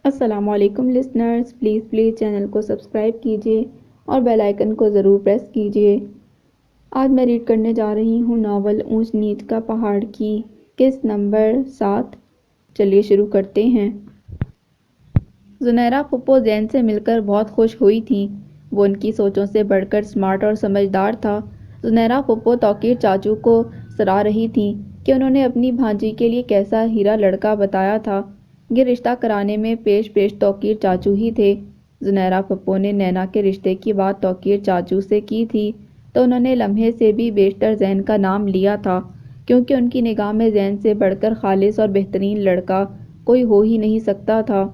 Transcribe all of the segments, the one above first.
السلام علیکم listeners, please channel کو سبسکرائب کیجیے اور بیل آئیکن کو ضرور پریس کیجیے۔ آج میں ریڈ کرنے جا رہی ہوں ناول اونچ نیچ کا پہاڑ کی قسط نمبر 7۔ چلیے شروع کرتے ہیں۔ زنیرہ پھپھو زین سے مل کر بہت خوش ہوئی تھیں۔ وہ ان کی سوچوں سے بڑھ کر سمارٹ اور سمجھدار تھا۔ زنیرہ پھپھو توقیر چاچو کو سراہ رہی تھیں کہ انہوں نے اپنی بھانجی کے لیے کیسا ہیرا لڑکا بتایا تھا۔ یہ رشتہ کرانے میں پیش توقیر چاچو ہی تھے۔ زنیرہ پھپھو نے نینا کے رشتے کی بات توقیر چاچو سے کی تھی تو انہوں نے لمحے سے بھی بیشتر زین کا نام لیا تھا، کیونکہ ان کی نگاہ میں زین سے بڑھ کر خالص اور بہترین لڑکا کوئی ہو ہی نہیں سکتا تھا۔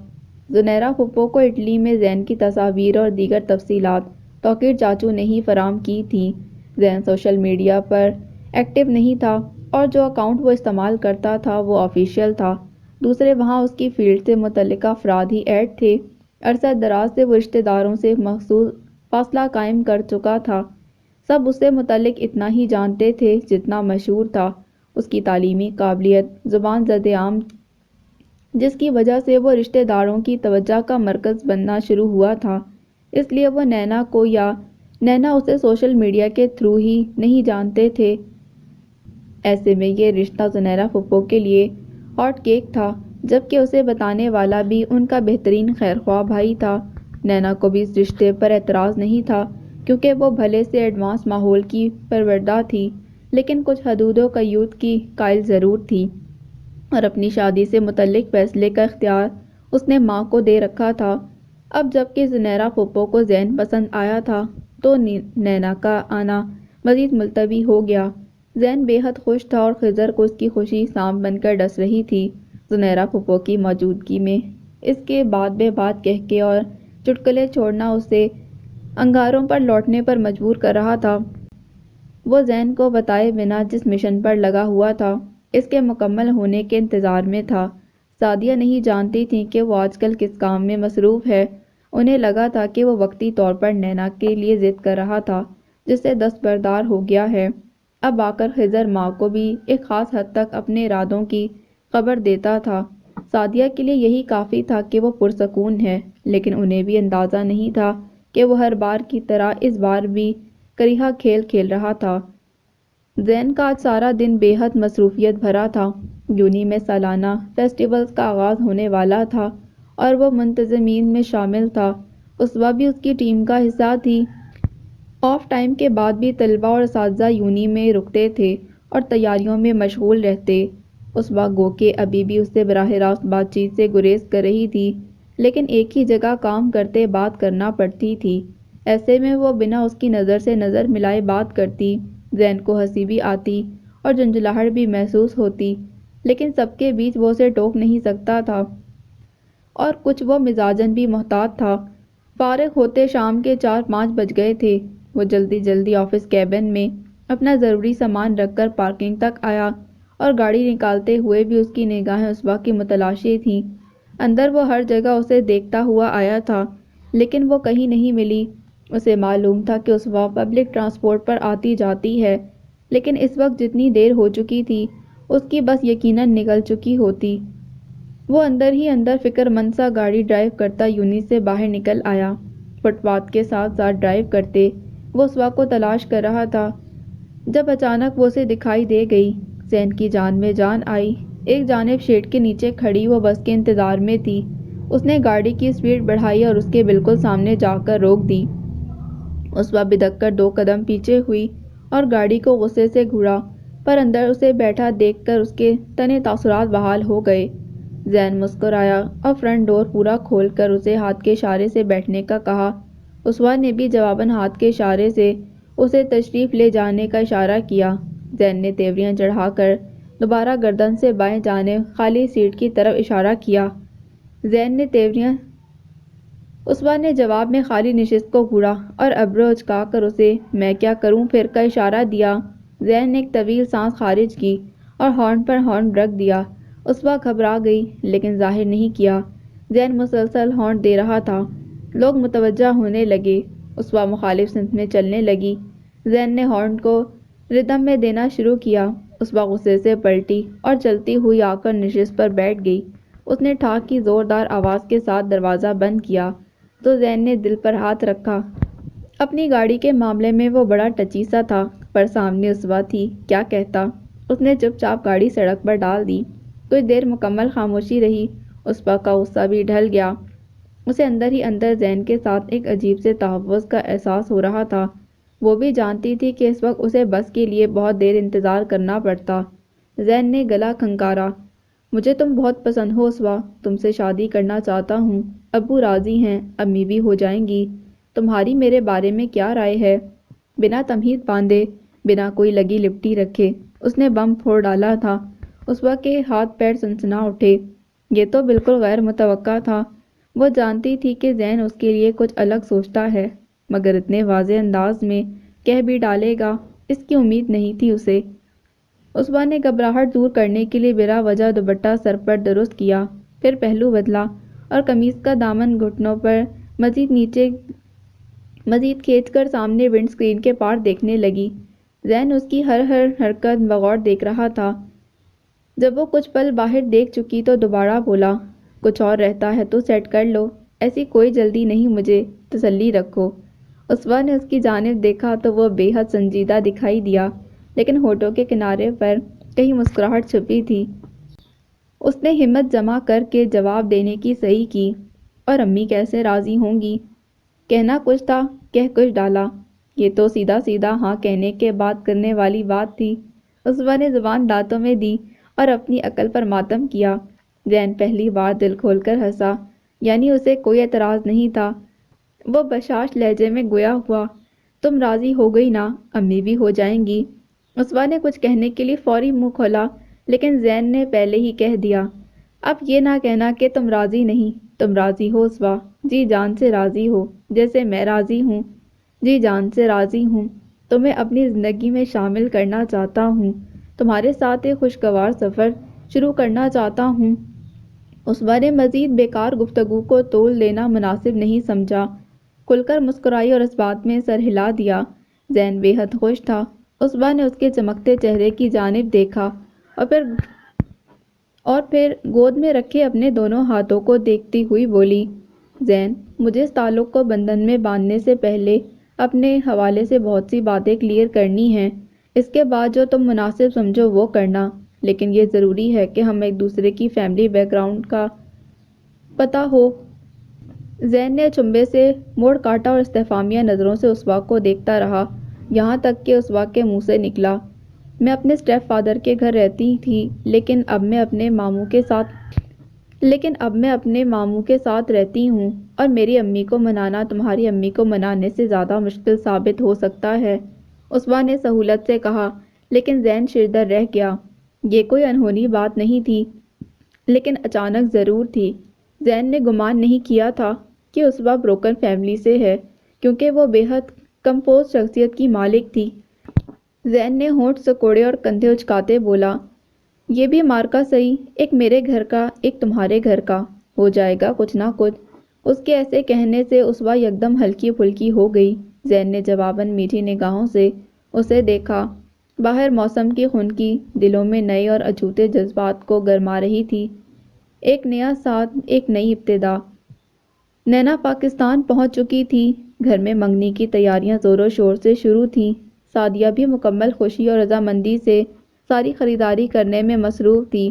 زنیرہ پھپھو کو اٹلی میں زین کی تصاویر اور دیگر تفصیلات توقیر چاچو نے ہی فراہم کی تھیں۔ زین سوشل میڈیا پر ایکٹیو نہیں تھا اور جو اکاؤنٹ وہ استعمال کرتا تھا وہ آفیشیل تھا۔ دوسرے وہاں اس کی فیلڈ سے متعلق افراد ہی ایڈ تھے۔ عرصہ دراز سے وہ رشتہ داروں سے مخصوص فاصلہ قائم کر چکا تھا۔ سب اس سے متعلق اتنا ہی جانتے تھے جتنا مشہور تھا۔ اس کی تعلیمی قابلیت، زبان زد عام، جس کی وجہ سے وہ رشتہ داروں کی توجہ کا مرکز بننا شروع ہوا تھا، اس لیے وہ نینا کو یا نینا اسے سوشل میڈیا کے تھرو ہی نہیں جانتے تھے۔ ایسے میں یہ رشتہ زنیرہ پھپھو کے لیے ہاٹ کیک تھا، جبکہ اسے بتانے والا بھی ان کا بہترین خیرخواہ بھائی تھا۔ نینا کو بھی اس رشتے پر اعتراض نہیں تھا، کیونکہ وہ بھلے سے ایڈوانس ماحول کی پروردہ تھی، لیکن کچھ حدود و قیود کی قائل ضرور تھی، اور اپنی شادی سے متعلق فیصلے کا اختیار اس نے ماں کو دے رکھا تھا۔ اب جب کہ زنیرہ پھپھو کو زین پسند آیا تھا تو نینا کا آنا مزید ملتوی ہو گیا۔ زین بے حد خوش تھا اور خضر کو اس کی خوشی سانپ بن کر ڈس رہی تھی۔ زنیرہ پھپھو کی موجودگی میں اس کے بات بے بات کہہ کے اور چٹکلے چھوڑنا اسے انگاروں پر لوٹنے پر مجبور کر رہا تھا۔ وہ زین کو بتائے بنا جس مشن پر لگا ہوا تھا، اس کے مکمل ہونے کے انتظار میں تھا۔ سعدیہ نہیں جانتی تھی کہ وہ آج کل کس کام میں مصروف ہے۔ انہیں لگا تھا کہ وہ وقتی طور پر نینا کے لیے ضد کر رہا تھا، جس سے دستبردار ہو گیا ہے۔ اب آ کر خضر ماں کو بھی ایک خاص حد تک اپنے ارادوں کی خبر دیتا تھا۔ سعدیہ کے لیے یہی کافی تھا کہ وہ پرسکون ہے، لیکن انہیں بھی اندازہ نہیں تھا کہ وہ ہر بار کی طرح اس بار بھی کریہا کھیل کھیل رہا تھا۔ زین کا آج سارا دن بے حد مصروفیت بھرا تھا۔ یونی میں سالانہ فیسٹیولز کا آغاز ہونے والا تھا اور وہ منتظمین میں شامل تھا۔ اسوہ بھی اس کی ٹیم کا حصہ تھی۔ آف ٹائم کے بعد بھی طلباء اور اساتذہ یونی میں رکتے تھے اور تیاریوں میں مشغول رہتے۔ اسوہ گو کہ ابھی بھی اس سے براہ راست بات چیت سے گریز کر رہی تھی، لیکن ایک ہی جگہ کام کرتے بات کرنا پڑتی تھی۔ ایسے میں وہ بنا اس کی نظر سے نظر ملائے بات کرتی۔ زین کو ہنسی بھی آتی اور جھنجھلاہٹ بھی محسوس ہوتی، لیکن سب کے بیچ وہ اسے ٹوک نہیں سکتا تھا، اور کچھ وہ مزاجاً بھی محتاط تھا۔ فارغ ہوتے شام کے 4-5 بج گئے تھے۔ وہ جلدی آفس کیبن میں اپنا ضروری سامان رکھ کر پارکنگ تک آیا، اور گاڑی نکالتے ہوئے بھی اس کی نگاہیں اسوہ کی متلاشی تھیں۔ اندر وہ ہر جگہ اسے دیکھتا ہوا آیا تھا، لیکن وہ کہیں نہیں ملی۔ اسے معلوم تھا کہ اسوہ پبلک ٹرانسپورٹ پر آتی جاتی ہے، لیکن اس وقت جتنی دیر ہو چکی تھی اس کی بس یقیناً نکل چکی ہوتی۔ وہ اندر ہی اندر فکر مند سا گاڑی ڈرائیو کرتا یونی سے باہر نکل آیا۔ فٹ پاتھ کے ساتھ ڈرائیو کرتے وہ اسوہ کو تلاش کر رہا تھا، جب اچانک وہ اسے دکھائی دے گئی۔ زین کی جان میں جان آئی۔ ایک جانب شیڈ کے نیچے کھڑی وہ بس کے انتظار میں تھی۔ اس نے گاڑی کی سپیڈ بڑھائی اور اس کے بالکل سامنے جا کر روک دی۔ اسوہ بدک کر 2 قدم پیچھے ہوئی اور گاڑی کو غصے سے گھورا، پر اندر اسے بیٹھا دیکھ کر اس کے تنے تاثرات بحال ہو گئے۔ زین مسکرایا اور فرنٹ ڈور پورا کھول کر اسے ہاتھ کے اشارے سے بیٹھنے کا کہا۔ اسوہ نے بھی جواباً ہاتھ کے اشارے سے اسے تشریف لے جانے کا اشارہ کیا۔ زین نے تیوریاں چڑھا کر دوبارہ گردن سے بائیں جانب خالی سیٹ کی طرف اشارہ کیا۔ زین نے تیوریاں اسوہ نے جواب میں خالی نشست کو گھورا اور ابرو اچکا کر اسے "میں کیا کروں پھر" کا اشارہ دیا۔ زین نے ایک طویل سانس خارج کی اور ہارن پر ہارن رکھ دیا۔ اسوہ گھبرا گئی، لیکن ظاہر نہیں کیا۔ زین مسلسل ہارن دے رہا تھا۔ لوگ متوجہ ہونے لگے۔ اسوہ مخالف سمت میں چلنے لگی۔ زین نے ہارن کو ردم میں دینا شروع کیا۔ اسوہ غصے سے پلٹی اور چلتی ہوئی آ کر نشست پر بیٹھ گئی۔ اس نے ٹھاک کی زوردار آواز کے ساتھ دروازہ بند کیا تو زین نے دل پر ہاتھ رکھا۔ اپنی گاڑی کے معاملے میں وہ بڑا ٹچی سا تھا، پر سامنے اسوا تھی، کیا کہتا؟ اس نے چپ چاپ گاڑی سڑک پر ڈال دی۔ کچھ دیر مکمل خاموشی رہی۔ اسوا کا غصہ بھی ڈھل گیا۔ اسے اندر ہی اندر زین کے ساتھ ایک عجیب سے تحفظ کا احساس ہو رہا تھا۔ وہ بھی جانتی تھی کہ اس وقت اسے بس کے لیے بہت دیر انتظار کرنا پڑتا۔ زین نے گلا کھنکارا، مجھے تم بہت پسند ہو اسوا، تم سے شادی کرنا چاہتا ہوں، ابو راضی ہیں، امی بھی ہو جائیں گی، تمہاری میرے بارے میں کیا رائے ہے؟ بنا تمہید باندھے، بنا کوئی لگی لپٹی رکھے اس نے بم پھوڑ ڈالا تھا۔ اسوا کے ہاتھ پیر سنسنا اٹھے۔ یہ تو بالکل غیر متوقع تھا۔ وہ جانتی تھی کہ زین اس کے لیے کچھ الگ سوچتا ہے، مگر اتنے واضح انداز میں کہہ بھی ڈالے گا، اس کی امید نہیں تھی اسے۔ اسوا نے گھبراہٹ دور کرنے کے لیے بلا وجہ دوپٹہ سر پر درست کیا، پھر پہلو بدلا اور قمیص کا دامن گھٹنوں پر مزید کھینچ کر سامنے ونڈ اسکرین کے پار دیکھنے لگی۔ زین اس کی ہر حرکت بغور دیکھ رہا تھا۔ جب وہ کچھ پل باہر دیکھ چکی تو دوبارہ بولا، کچھ اور رہتا ہے تو سیٹ کر لو، ایسی کوئی جلدی نہیں، مجھے تسلی رکھو۔ اسوا نے اس کی جانب دیکھا تو وہ بے حد سنجیدہ دکھائی دیا، لیکن ہونٹوں کے کنارے پر کہیں مسکراہٹ چھپی تھی۔ اس نے ہمت جمع کر کے جواب دینے کی صحیح کی، اور امی کیسے راضی ہوں گی؟ کہنا کچھ تھا، کہہ کچھ ڈالا۔ یہ تو سیدھا سیدھا ہاں کہنے کے بعد کرنے والی بات تھی۔ اسوا نے زبان دانتوں میں دی اور اپنی عقل پر ماتم کیا۔ زین پہلی بار دل کھول کر ہنسا، یعنی اسے کوئی اعتراض نہیں تھا۔ وہ بشاش لہجے میں گویا ہوا، تم راضی ہو گئی نا، امی بھی ہو جائیں گی۔ اسوا نے کچھ کہنے کے لیے فوری منہ کھولا، لیکن زین نے پہلے ہی کہہ دیا، اب یہ نہ کہنا کہ تم راضی نہیں، تم راضی ہو اسوا، جی جان سے راضی ہو، جیسے میں راضی ہوں، جی جان سے راضی ہوں، تمہیں اپنی زندگی میں شامل کرنا چاہتا ہوں، تمہارے ساتھ ایک خوشگوار سفر شروع کرنا چاہتا ہوں۔ اسوا نے مزید بیکار گفتگو کو تول دینا مناسب نہیں سمجھا، کھل کر مسکرائی اور اس بات میں سر ہلا دیا۔ زین بے حد خوش تھا۔ اسوا نے اس کے چمکتے چہرے کی جانب دیکھا اور پھر گود میں رکھے اپنے دونوں ہاتھوں کو دیکھتی ہوئی بولی، زین، مجھے اس تعلق کو بندھن میں باندھنے سے پہلے اپنے حوالے سے بہت سی باتیں کلیئر کرنی ہیں، اس کے بعد جو تم مناسب سمجھو وہ کرنا، لیکن یہ ضروری ہے کہ ہم ایک دوسرے کی فیملی بیک گراؤنڈ کا پتہ ہو۔ زین نے چنبے سے موڑ کاٹا اور استفہامیہ نظروں سے اسوا کو دیکھتا رہا، یہاں تک کہ اسوا کے منہ سے نکلا، میں اپنے اسٹیپ فادر کے گھر رہتی تھی، لیکن اب میں اپنے ماموں کے ساتھ رہتی ہوں، اور میری امی کو منانا تمہاری امی کو منانے سے زیادہ مشکل ثابت ہو سکتا ہے، اسوا نے سہولت سے کہا، لیکن زین شردر رہ گیا۔ یہ کوئی انہونی بات نہیں تھی، لیکن اچانک ضرور تھی۔ زین نے گمان نہیں کیا تھا کہ اسوا بروکن فیملی سے ہے، کیونکہ وہ بے حد کمپوز شخصیت کی مالک تھی۔ زین نے ہونٹ سکوڑے اور کندھے اچکاتے بولا، یہ بھی مارکا صحیح، ایک میرے گھر کا، ایک تمہارے گھر کا، ہو جائے گا کچھ نہ کچھ۔ اس کے ایسے کہنے سے اسوا یکدم ہلکی پھلکی ہو گئی۔ زین نے جواباً میٹھی نگاہوں سے اسے دیکھا۔ باہر موسم کی خنکی دلوں میں نئے اور اچھوتے جذبات کو گرما رہی تھی۔ ایک نیا سال، ایک نئی ابتدا۔ نینا پاکستان پہنچ چکی تھی۔ گھر میں منگنی کی تیاریاں زور و شور سے شروع تھیں۔ سعدیہ بھی مکمل خوشی اور رضامندی سے ساری خریداری کرنے میں مصروف تھی۔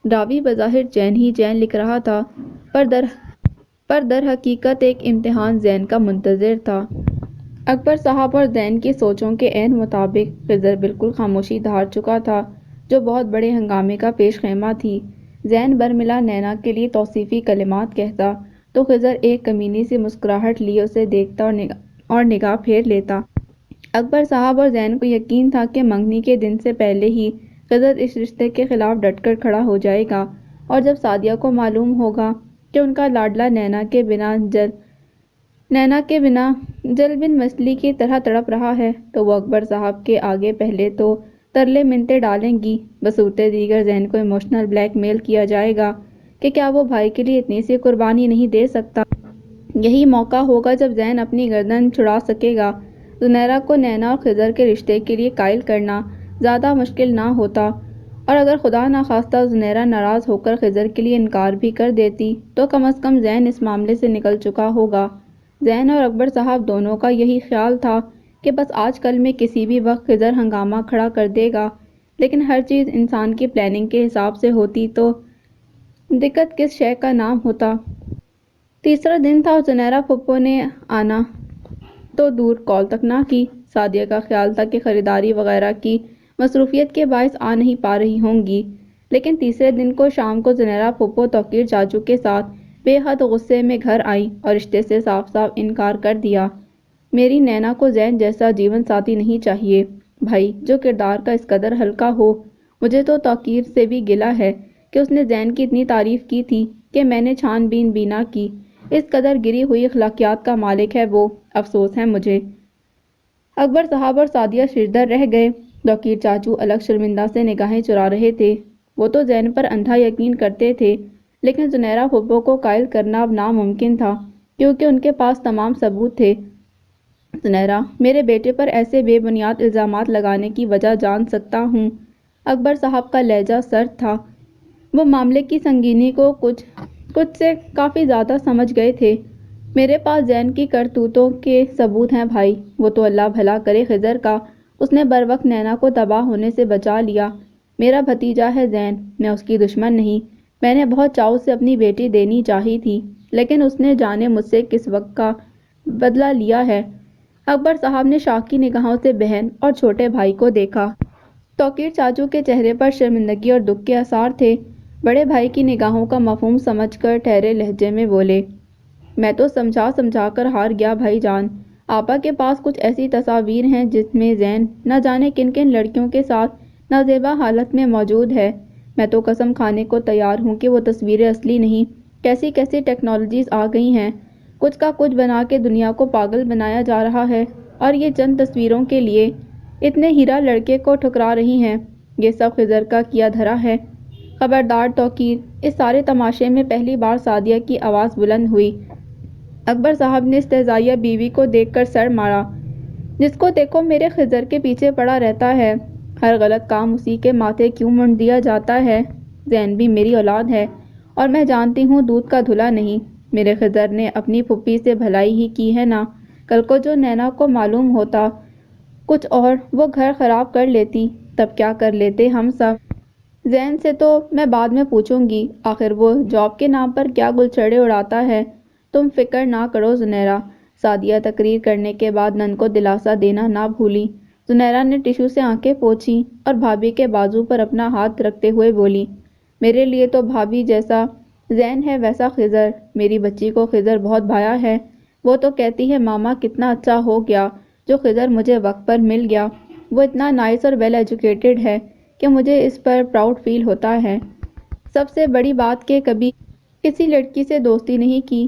راوی بظاہر چین ہی چین لکھ رہا تھا، پر در حقیقت ایک امتحان زین کا منتظر تھا۔ اکبر صاحب اور زین کی سوچوں کے عین مطابق خضر بالکل خاموشی دھار چکا تھا، جو بہت بڑے ہنگامے کا پیش خیمہ تھی۔ زین برملا نینا کے لیے توصیفی کلمات کہتا تو خضر ایک کمینی سی مسکراہٹ لیے اسے دیکھتا اور نگاہ پھیر لیتا۔ اکبر صاحب اور زین کو یقین تھا کہ منگنی کے دن سے پہلے ہی خضر اس رشتے کے خلاف ڈٹ کر کھڑا ہو جائے گا، اور جب سعدیہ کو معلوم ہوگا کہ ان کا لاڈلا نینا کے بنا جل بن مچھلی کی طرح تڑپ رہا ہے، تو وہ اکبر صاحب کے آگے پہلے تو ترلے منتیں ڈالیں گی، بصورت دیگر زین کو ایموشنل بلیک میل کیا جائے گا کہ کیا وہ بھائی کے لیے اتنی سی قربانی نہیں دے سکتا۔ یہی موقع ہوگا جب زین اپنی گردن چھڑا سکے گا۔ زنیرہ کو نینا اور خضر کے رشتے کے لیے قائل کرنا زیادہ مشکل نہ ہوتا، اور اگر خدا نخواستہ زنیرہ ناراض ہو کر خضر کے لیے انکار بھی کر دیتی تو کم از کم زین اس معاملے سے نکل چکا ہوگا۔ زین اور اکبر صاحب دونوں کا یہی خیال تھا کہ بس آج کل میں کسی بھی وقت خضر ہنگامہ کھڑا کر دے گا، لیکن ہر چیز انسان کی پلاننگ کے حساب سے ہوتی تو دقت کس شے کا نام ہوتا۔ تیسرا دن تھا اور زنیرہ پھپھو نے آنا تو دور کال تک نہ کی۔ سعدیہ کا خیال تھا کہ خریداری وغیرہ کی مصروفیت کے باعث آ نہیں پا رہی ہوں گی، لیکن تیسرے دن کو شام کو زنیرہ پھپھو توقیر چاچو کے ساتھ بے حد غصے میں گھر آئیں اور رشتے سے صاف صاف انکار کر دیا۔ میری نینا کو زین جیسا جیون ساتھی نہیں چاہیے بھائی، جو کردار کا اس قدر ہلکا ہو۔ مجھے تو توقیر سے بھی گلہ ہے کہ اس نے زین کی اتنی تعریف کی تھی کہ میں نے چھان بین بھی نہ کی۔ اس قدر گری ہوئی اخلاقیات کا مالک ہے وہ، افسوس ہے مجھے۔ اکبر صاحب اور سعدیہ ششدر رہ گئے۔ توقیر چاچو الگ شرمندہ سے نگاہیں چرا رہے تھے۔ وہ تو زین پر اندھا یقین کرتے تھے، لیکن زنیرہ پھپھو کو قائل کرنا اب ناممکن تھا کیونکہ ان کے پاس تمام ثبوت تھے۔ زنیرہ، میرے بیٹے پر ایسے بے بنیاد الزامات لگانے کی وجہ جان سکتا ہوں؟ اکبر صاحب کا لہجہ سرد تھا۔ وہ معاملے کی سنگینی کو کچھ سے کافی زیادہ سمجھ گئے تھے۔ میرے پاس زین کی کرتوتوں کے ثبوت ہیں بھائی، وہ تو اللہ بھلا کرے خضر کا، اس نے بروقت نینا کو تباہ ہونے سے بچا لیا۔ میرا بھتیجا ہے زین، میں اس کی دشمن نہیں۔ میں نے بہت چاؤ سے اپنی بیٹی دینی چاہی تھی، لیکن اس نے جانے مجھ سے کس وقت کا بدلہ لیا ہے۔ اکبر صاحب نے شاکی نگاہوں سے بہن اور چھوٹے بھائی کو دیکھا۔ توقیر چاچو کے چہرے پر شرمندگی اور دکھ کے آثار تھے۔ بڑے بھائی کی نگاہوں کا مفہوم سمجھ کر ٹھہرے لہجے میں بولے، میں تو سمجھا کر ہار گیا بھائی جان۔ آپا کے پاس کچھ ایسی تصاویر ہیں جس میں زین نہ جانے کن کن لڑکیوں کے ساتھ نازیبا حالت میں موجود ہے۔ میں تو قسم کھانے کو تیار ہوں کہ وہ تصویریں اصلی نہیں۔ کیسی کیسی ٹیکنالوجیز آ گئی ہیں، کچھ کا کچھ بنا کے دنیا کو پاگل بنایا جا رہا ہے، اور یہ چند تصویروں کے لیے اتنے ہیرا لڑکے کو ٹھکرا رہی ہیں۔ یہ سب خضر کا کیا دھرا ہے۔ خبردار توقیر، اس سارے تماشے میں پہلی بار سعدیہ کی آواز بلند ہوئی۔ اکبر صاحب نے استہزائیہ بیوی کو دیکھ کر سر مارا، جس کو دیکھو میرے خضر کے پیچھے پڑا رہتا ہے، ہر غلط کام اسی کے ماتھے کیوں منڈ دیا جاتا ہے؟ زین بھی میری اولاد ہے اور میں جانتی ہوں دودھ کا دھلا نہیں۔ میرے خضر نے اپنی پھوپھی سے بھلائی ہی کی ہے نا، کل کو جو نینا کو معلوم ہوتا کچھ اور وہ گھر خراب کر لیتی، تب کیا کر لیتے ہم سب؟ زین سے تو میں بعد میں پوچھوں گی، آخر وہ جاب کے نام پر کیا گلچھڑے اڑاتا ہے۔ تم فکر نہ کرو زنیرہ، سعدیہ تقریر کرنے کے بعد نن کو دلاسا دینا نہ بھولی۔ زنیرہ نے ٹشو سے آنکھیں پوچھیں اور بھابھی کے بازو پر اپنا ہاتھ رکھتے ہوئے بولی، میرے لیے تو بھابھی جیسا زین ہے ویسا خضر۔ میری بچی کو خضر بہت بھایا ہے، وہ تو کہتی ہے ماما کتنا اچھا ہو گیا جو خضر مجھے وقت پر مل گیا۔ وہ اتنا نائس اور ویل ایجوکیٹڈ ہے کہ مجھے اس پر پراؤڈ فیل ہوتا ہے۔ سب سے بڑی بات کہ کبھی کسی لڑکی سے دوستی نہیں کی،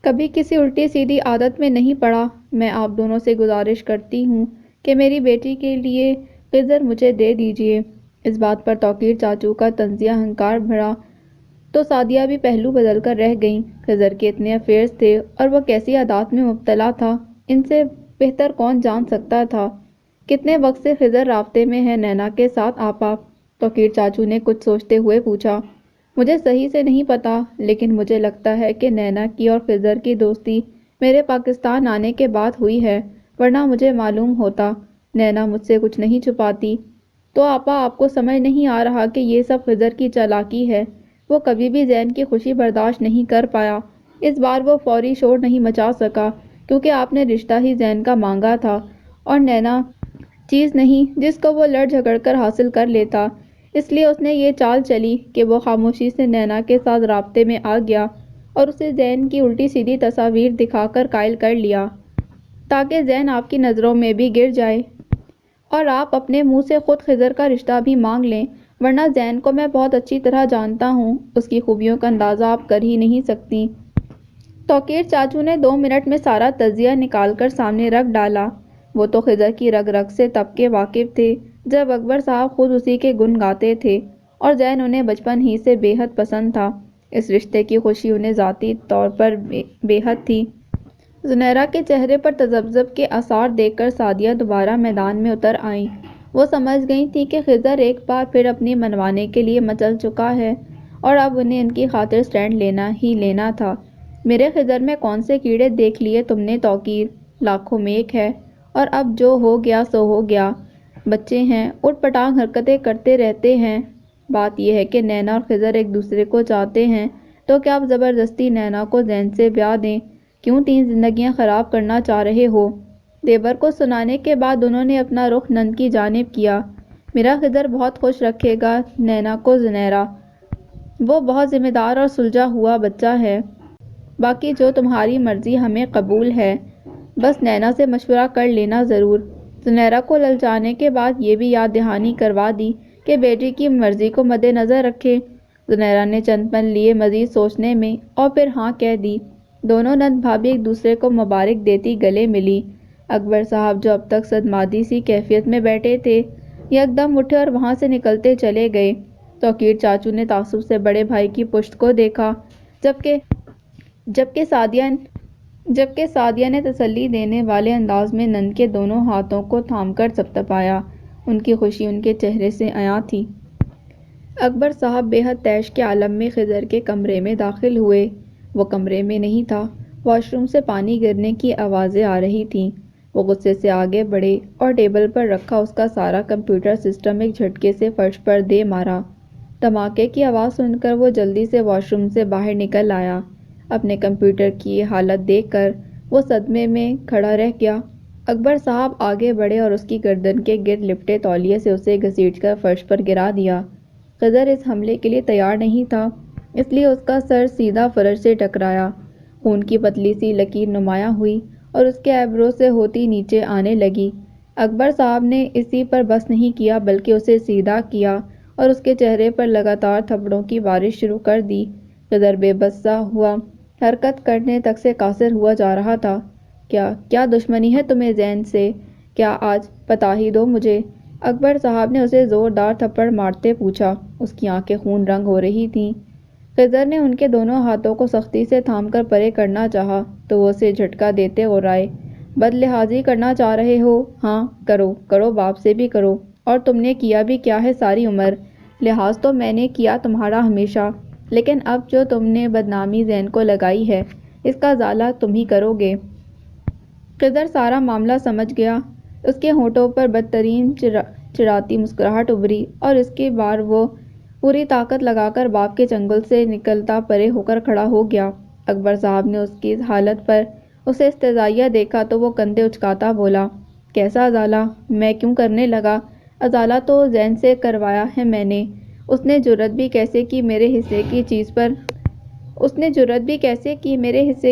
کبھی کسی الٹی سیدھی عادت میں نہیں پڑا۔ میں آپ دونوں سے گزارش کرتی ہوں کہ میری بیٹی کے لیے خضر مجھے دے دیجیے۔ اس بات پر توقیر چاچو کا طنزیہ ہنکار بھرا تو سعدیہ بھی پہلو بدل کر رہ گئیں۔ خضر کے اتنے افیئرز تھے اور وہ کیسی عادات میں مبتلا تھا، ان سے بہتر کون جان سکتا تھا؟ کتنے وقت سے خضر رابطے میں ہے نینا کے ساتھ آپا؟ توقیر چاچو نے کچھ سوچتے ہوئے پوچھا۔ مجھے صحیح سے نہیں پتا، لیکن مجھے لگتا ہے کہ نینا کی اور خضر کی دوستی میرے پاکستان آنے کے بعد ہوئی ہے، ورنہ مجھے معلوم ہوتا۔ نینا مجھ سے کچھ نہیں چھپاتی۔ تو آپا آپ کو سمجھ نہیں آ رہا کہ یہ سب خضر کی چالاکی ہے؟ وہ کبھی بھی زین کی خوشی برداشت نہیں کر پایا۔ اس بار وہ فوری شور نہیں مچا سکا کیونکہ آپ نے رشتہ ہی زین کا مانگا تھا اور نینا چیز نہیں جس کو وہ لڑ جھگڑ کر حاصل کر لیتا۔ اس لیے اس نے یہ چال چلی کہ وہ خاموشی سے نینا کے ساتھ رابطے میں آ گیا اور اسے زین کی الٹی سیدھی تصاویر دکھا کر قائل کر لیا، تاکہ زین آپ کی نظروں میں بھی گر جائے اور آپ اپنے منہ سے خود خضر کا رشتہ بھی مانگ لیں، ورنہ زین کو میں بہت اچھی طرح جانتا ہوں، اس کی خوبیوں کا اندازہ آپ کر ہی نہیں سکتی۔ توقیر چاچو نے 2 منٹ میں سارا تجزیہ نکال کر سامنے رکھ ڈالا۔ وہ تو خضر کی رگ رگ سے تب کے واقف تھے جب اکبر صاحب خود اسی کے گن گاتے تھے اور زین انہیں بچپن ہی سے بے حد پسند تھا۔ اس رشتے کی خوشی انہیں ذاتی طور پر بے حد تھی۔ زنیرہ کے چہرے پر تذبذب کے آثار دیکھ کر سعدیہ دوبارہ میدان میں اتر آئیں وہ سمجھ گئی تھی کہ خضر ایک بار پھر اپنی منوانے کے لیے مچل چکا ہے اور اب انہیں ان کی خاطر سٹینڈ لینا ہی لینا تھا۔ میرے خضر میں کون سے کیڑے دیکھ لیے تم نے توقیر، لاکھوں میں ایک ہے، اور اب جو ہو گیا سو ہو گیا۔ بچے ہیں، اٹھ پٹانگ حرکتیں کرتے رہتے ہیں۔ بات یہ ہے کہ نینا اور خضر ایک دوسرے کو چاہتے ہیں، تو کیا آپ زبردستی نینا کو زین سے بیاہ دیں؟ کیوں 3 زندگیاں خراب کرنا چاہ رہے ہو؟ دیور کو سنانے کے بعد انہوں نے اپنا رخ نند کی جانب کیا۔ میرا خضر بہت خوش رکھے گا نینا کو زنیرا، وہ بہت ذمہ دار اور سلجھا ہوا بچہ ہے۔ باقی جو تمہاری مرضی ہمیں قبول ہے، بس نینا سے مشورہ کر لینا ضرور۔ زنیرا کو للچانے کے بعد یہ بھی یاد دہانی کروا دی کہ بیٹی کی مرضی کو مد نظر رکھے۔ زنیرا نے چند پل لیے مزید سوچنے میں اور پھر ہاں کہہ دی۔ دونوں نند بھابھی ایک دوسرے کو مبارک دیتی گلے ملی۔ اکبر صاحب جو اب تک صدمادی سی کیفیت میں بیٹھے تھے، یکدم اٹھے اور وہاں سے نکلتے چلے گئے۔ توقیر چاچو نے تعصب سے بڑے بھائی کی پشت کو دیکھا، جبکہ سعدیہ نے تسلی دینے والے انداز میں نند کے دونوں ہاتھوں کو تھام کر تھپتھپایا۔ ان کی خوشی ان کے چہرے سے عیاں تھی۔ اکبر صاحب بے حد طیش کے عالم میں خضر کے کمرے میں داخل ہوئے۔ وہ کمرے میں نہیں تھا، واش روم سے پانی گرنے کی آوازیں آ رہی تھیں۔ وہ غصے سے آگے بڑھے اور ٹیبل پر رکھا اس کا سارا کمپیوٹر سسٹم ایک جھٹکے سے فرش پر دے مارا۔ دھماکے کی آواز سن کر وہ جلدی سے واش روم سے باہر نکل آیا۔ اپنے کمپیوٹر کی یہ حالت دیکھ کر وہ صدمے میں کھڑا رہ گیا۔ اکبر صاحب آگے بڑھے اور اس کی گردن کے گرد لپٹے تولیے سے اسے گھسیٹ کر فرش پر گرا دیا۔ خضر اس حملے کے لیے تیار نہیں تھا، اس لیے اس کا سر سیدھا فرش سے ٹکرایا۔ خون کی پتلی سی لکیر نمایاں ہوئی اور اس کے ایبرو سے ہوتی نیچے آنے لگی۔ اکبر صاحب نے اسی پر بس نہیں کیا بلکہ اسے سیدھا کیا اور اس کے چہرے پر لگاتار تھپڑوں کی بارش شروع کر دی۔ خضر بے بس سا ہوا حرکت کرنے تک سے قاصر ہوا جا رہا تھا۔ کیا دشمنی ہے تمہیں زین سے؟ کیا آج بتا ہی دو مجھے۔ اکبر صاحب نے اسے زوردار تھپڑ مارتے پوچھا۔ اس کی آنکھیں خون رنگ ہو رہی تھیں۔ خضر نے ان کے دونوں ہاتھوں کو سختی سے تھام کر پرے کرنا چاہا تو وہ اسے جھٹکا دیتے غرائے۔ بد لحاظی کرنا چاہ رہے ہو؟ ہاں کرو باپ سے بھی کرو، اور تم نے کیا بھی کیا ہے ساری عمر؟ لحاظ تو میں نے کیا تمہارا ہمیشہ، لیکن اب جو تم نے بدنامی زین کو لگائی ہے، اس کا ازالہ تم ہی کرو گے۔ خضر سارا معاملہ سمجھ گیا۔ اس کے ہونٹوں پر بدترین چراتی مسکراہٹ ابھری اور اس کے بعد وہ پوری طاقت لگا کر باپ کے چنگل سے نکلتا پرے ہو کر کھڑا ہو گیا۔ اکبر صاحب نے اس کی حالت پر اسے استضاعیہ دیکھا تو وہ کندھے اچکاتا بولا، کیسا ازالہ؟ میں کیوں کرنے لگا؟ ازالہ تو زین سے کروایا ہے میں نے۔ اس نے جرأت بھی کیسے کی میرے حصے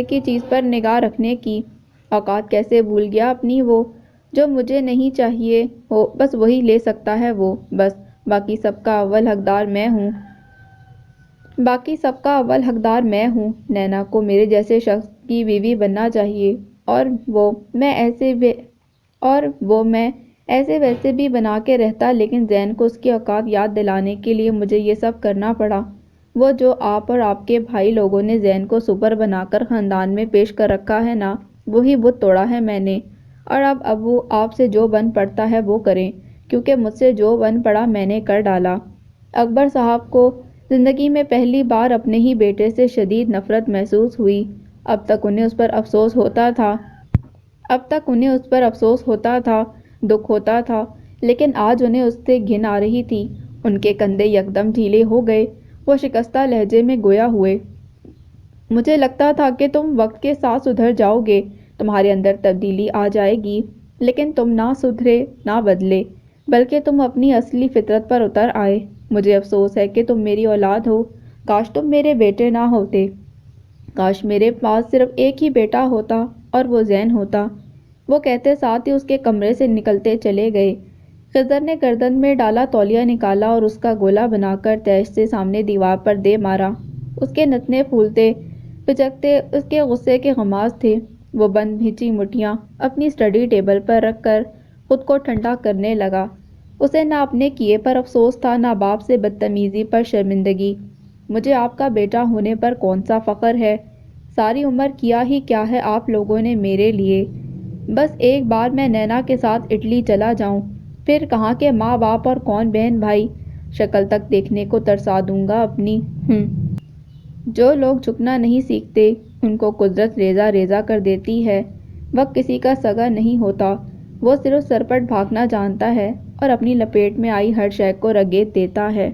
کی چیز پر نگاہ رکھنے کی؟ اوقات کیسے بھول گیا اپنی وہ؟ جو مجھے نہیں چاہیے ہو بس وہی لے سکتا ہے وہ، بس باقی سب کا اول حقدار میں ہوں۔ نینا کو میرے جیسے شخص کی بیوی بننا چاہیے، اور وہ میں ایسے ویسے بھی بنا کے رہتا، لیکن زین کو اس کی اوقات یاد دلانے کے لیے مجھے یہ سب کرنا پڑا۔ وہ جو آپ اور آپ کے بھائی لوگوں نے زین کو سپر بنا کر خاندان میں پیش کر رکھا ہے نا، وہی بت توڑا ہے میں نے، اور اب ابو آپ سے جو بن پڑتا ہے وہ کریں، کیونکہ مجھ سے جو بن پڑا میں نے کر ڈالا۔ اکبر صاحب کو زندگی میں پہلی بار اپنے ہی بیٹے سے شدید نفرت محسوس ہوئی۔ اب تک انہیں اس پر افسوس ہوتا تھا، دکھ ہوتا تھا، لیکن آج انہیں اس سے گھن آ رہی تھی۔ ان کے کندھے یکدم ڈھیلے ہو گئے۔ وہ شکستہ لہجے میں گویا ہوئے، مجھے لگتا تھا کہ تم وقت کے ساتھ سدھر جاؤ گے، تمہارے اندر تبدیلی آ جائے گی، لیکن تم نہ سدھرے نہ بدلے، بلکہ تم اپنی اصلی فطرت پر اتر آئے۔ مجھے افسوس ہے کہ تم میری اولاد ہو، کاش تم میرے بیٹے نہ ہوتے، کاش میرے پاس صرف ایک ہی بیٹا ہوتا اور وہ زین ہوتا۔ وہ کہتے ساتھ ہی اس کے کمرے سے نکلتے چلے گئے۔ خضر نے گردن میں ڈالا تولیہ نکالا اور اس کا گولا بنا کر تیش سے سامنے دیوار پر دے مارا۔ اس کے نتنے پھولتے پچکتے اس کے غصے کے غماز تھے۔ وہ بند بھیجی مٹھیاں اپنی اسٹڈی ٹیبل پر رکھ کر خود کو ٹھنڈا کرنے لگا۔ اسے نہ اپنے کیے پر افسوس تھا، نہ باپ سے بدتمیزی پر شرمندگی۔ مجھے آپ کا بیٹا ہونے پر کون سا فخر ہے؟ ساری عمر کیا ہی کیا ہے آپ لوگوں نے میرے لیے؟ بس ایک بار میں نینا کے ساتھ اٹلی چلا جاؤں، پھر کہاں کے ماں باپ اور کون بہن بھائی، شکل تک دیکھنے کو ترسا دوں گا اپنی۔ جو لوگ جھکنا نہیں سیکھتے ان کو قدرت ریزہ ریزہ کر دیتی ہے۔ وقت کسی کا سگا نہیں ہوتا، وہ صرف سرپٹ بھاگنا جانتا ہے اور اپنی لپیٹ میں آئی ہر شے کو رگیت دیتا ہے۔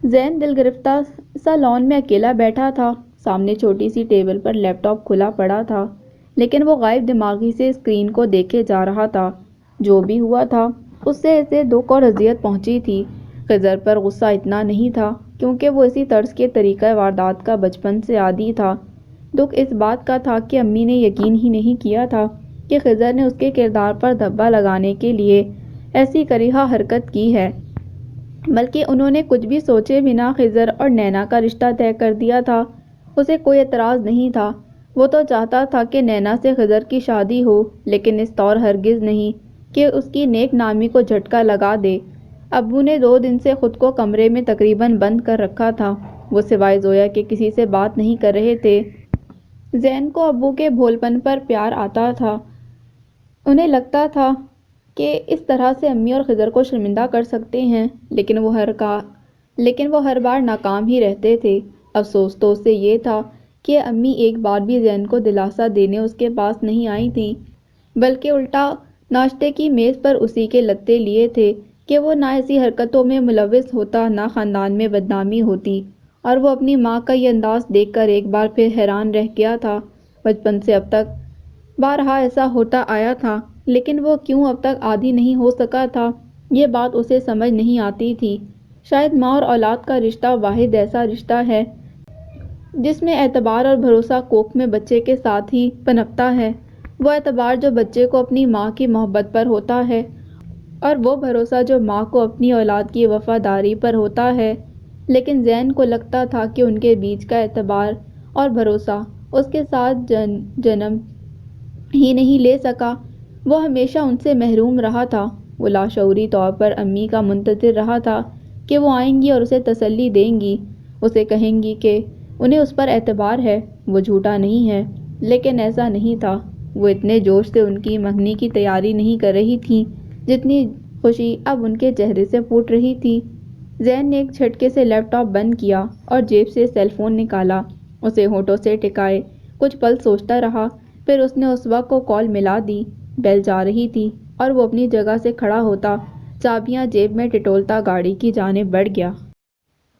زین دل گرفتہ سا لان میں اکیلا بیٹھا تھا۔ سامنے چھوٹی سی ٹیبل پر لیپ ٹاپ کھلا پڑا تھا، لیکن وہ غائب دماغی سے اسکرین کو دیکھے جا رہا تھا۔ جو بھی ہوا تھا اس سے اسے دکھ اور اذیت پہنچی تھی۔ خضر پر غصہ اتنا نہیں تھا کیونکہ وہ اسی طرز کے طریقہ واردات کا بچپن سے عادی تھا۔ دکھ اس بات کا تھا کہ امی نے یقین ہی نہیں کیا تھا کہ خضر نے اس کے کردار پر دھبا لگانے کے لیے ایسی قریحہ حرکت کی ہے، بلکہ انہوں نے کچھ بھی سوچے بنا خضر اور نینا کا رشتہ طے کر دیا تھا۔ اسے کوئی اعتراض نہیں تھا، وہ تو چاہتا تھا کہ نینا سے خضر کی شادی ہو، لیکن اس طور ہرگز نہیں کہ اس کی نیک نامی کو جھٹکا لگا دے۔ ابو نے 2 دن سے خود کو کمرے میں تقریباً بند کر رکھا تھا۔ وہ سوائے زویا کے کسی سے بات نہیں کر رہے تھے۔ زین کو ابو کے بھول پن پر پیار آتا تھا۔ انہیں لگتا تھا کہ اس طرح سے امی اور خضر کو شرمندہ کر سکتے ہیں، لیکن وہ ہر بار ناکام ہی رہتے تھے۔ افسوس تو اسے یہ تھا کہ امی ایک بار بھی زین کو دلاسا دینے اس کے پاس نہیں آئی تھیں، بلکہ الٹا ناشتے کی میز پر اسی کے لتے لیے تھے کہ وہ نہ ایسی حرکتوں میں ملوث ہوتا، نہ خاندان میں بدنامی ہوتی۔ اور وہ اپنی ماں کا یہ انداز دیکھ کر ایک بار پھر حیران رہ گیا تھا۔ بچپن سے اب تک بارہا ایسا ہوتا آیا تھا، لیکن وہ کیوں اب تک عادی نہیں ہو سکا تھا، یہ بات اسے سمجھ نہیں آتی تھی۔ شاید ماں اور اولاد کا رشتہ واحد ایسا رشتہ ہے جس میں اعتبار اور بھروسہ کوکھ میں بچے کے ساتھ ہی پنپتا ہے۔ وہ اعتبار جو بچے کو اپنی ماں کی محبت پر ہوتا ہے، اور وہ بھروسہ جو ماں کو اپنی اولاد کی وفاداری پر ہوتا ہے۔ لیکن زین کو لگتا تھا کہ ان کے بیچ کا اعتبار اور بھروسہ اس کے ساتھ جنم ہی نہیں لے سکا، وہ ہمیشہ ان سے محروم رہا تھا۔ وہ لاشعوری طور پر امی کا منتظر رہا تھا کہ وہ آئیں گی اور اسے تسلی دیں گی، اسے کہیں گی کہ انہیں اس پر اعتبار ہے، وہ جھوٹا نہیں ہے۔ لیکن ایسا نہیں تھا۔ وہ اتنے جوش سے ان کی منگنی کی تیاری نہیں کر رہی تھیں جتنی خوشی اب ان کے چہرے سے پھوٹ رہی تھی۔ زین نے ایک جھٹکے سے لیپ ٹاپ بند کیا اور جیب سے سیل فون نکالا، اسے ہونٹوں سے ٹکائے کچھ پل سوچتا رہا، پھر اس نے اسوا کو کال ملا دی۔ بیل جا رہی تھی اور وہ اپنی جگہ سے کھڑا ہوتا، چابیاں جیب میں ٹٹولتا گاڑی کی جانب بڑھ گیا۔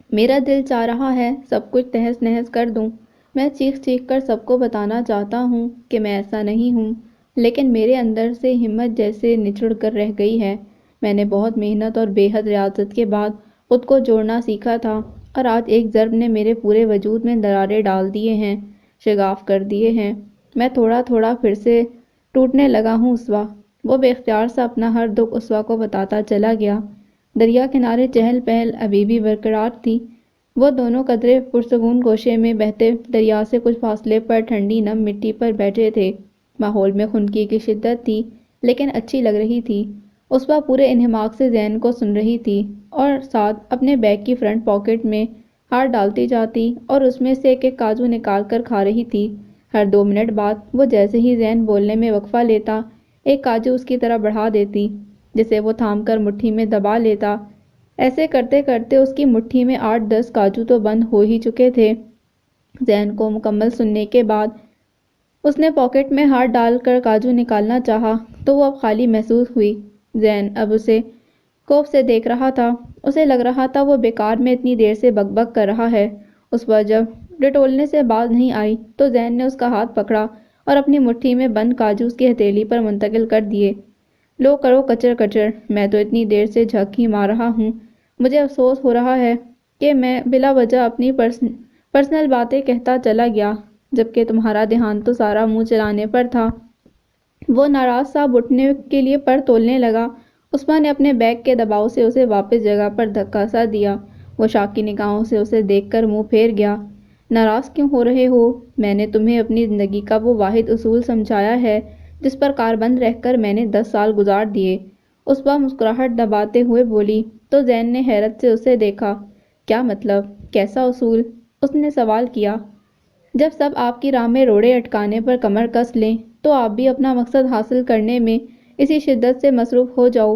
میرا دل چاہ رہا ہے سب کچھ تہس نہس کر دوں۔ میں چیخ چیخ کر سب کو بتانا چاہتا ہوں کہ میں ایسا نہیں ہوں، لیکن میرے اندر سے ہمت جیسے نچڑ کر رہ گئی ہے۔ میں نے بہت محنت اور بے حد ریاضت کے بعد خود کو جوڑنا سیکھا تھا، اور آج ایک ضرب نے میرے پورے وجود میں دراریں ڈال دیے ہیں، شگاف کر دیے ہیں۔ میں تھوڑا تھوڑا پھر سے ٹوٹنے لگا ہوں اسوا۔ وہ بے اختیار سا اپنا ہر دکھ اسوا کو بتاتا چلا گیا۔ دریا کنارے چہل پہل ابھی بھی برقرار تھی۔ وہ دونوں قدرے پرسکون گوشے میں بہتے دریا سے کچھ فاصلے پر ٹھنڈی نم مٹی پر بیٹھے تھے۔ ماحول میں خنکی کی شدت تھی، لیکن اچھی لگ رہی تھی۔ اسوا پورے انہماک سے زین کو سن رہی تھی اور ساتھ اپنے بیگ کی فرنٹ پاکٹ میں ہاتھ ڈالتی جاتی اور اس میں سے ایک ایک کاجو نکال کر کھا رہی تھی۔ ہر 2 منٹ بعد وہ جیسے ہی زین بولنے میں وقفہ لیتا، ایک کاجو اس کی طرف بڑھا دیتی، جسے وہ تھام کر مٹھی میں دبا لیتا۔ ایسے کرتے کرتے اس کی مٹھی میں 8-10 کاجو تو بند ہو ہی چکے تھے۔ زین کو مکمل سننے کے بعد اس نے پاکٹ میں ہاتھ ڈال کر کاجو نکالنا چاہا تو وہ اب خالی محسوس ہوئی۔ زین اب اسے خوف سے دیکھ رہا تھا، اسے لگ رہا تھا وہ بیکار میں اتنی دیر سے بک بک کر رہا ہے۔ اس وقت جب ڈٹولنے سے باز نہیں آئی تو زین نے اس کا ہاتھ پکڑا اور اپنی مٹھی میں بند کاجو اس کی ہتھیلی پر منتقل کر دیے۔ لو کرو کچر کچر، میں تو اتنی دیر سے جھک ہی مار رہا ہوں۔ مجھے افسوس ہو رہا ہے کہ میں بلا وجہ اپنی پرسنل باتیں کہتا چلا گیا، جبکہ تمہارا دھیان تو سارا منہ چلانے پر تھا۔ وہ ناراض سا اٹھنے کے لیے پر تولنے لگا۔ اسما نے اپنے بیگ کے دباؤ سے اسے واپس جگہ پر دھکا سا دیا۔ وہ شاکی نگاہوں سے اسے دیکھ کر منہ پھیر گیا۔ ناراض کیوں ہو رہے ہو؟ میں نے تمہیں اپنی زندگی کا وہ واحد اصول سمجھایا ہے جس پر کاربند رہ کر میں نے 10 سال گزار دیے۔ اسوا مسکراہٹ دباتے ہوئے بولی تو زین نے حیرت سے اسے دیکھا۔ کیا مطلب؟ کیسا اصول؟ اس نے سوال کیا۔ جب سب آپ کی راہ میں روڑے اٹکانے پر کمر کس لیں تو آپ بھی اپنا مقصد حاصل کرنے میں اسی شدت سے مصروف ہو جاؤ۔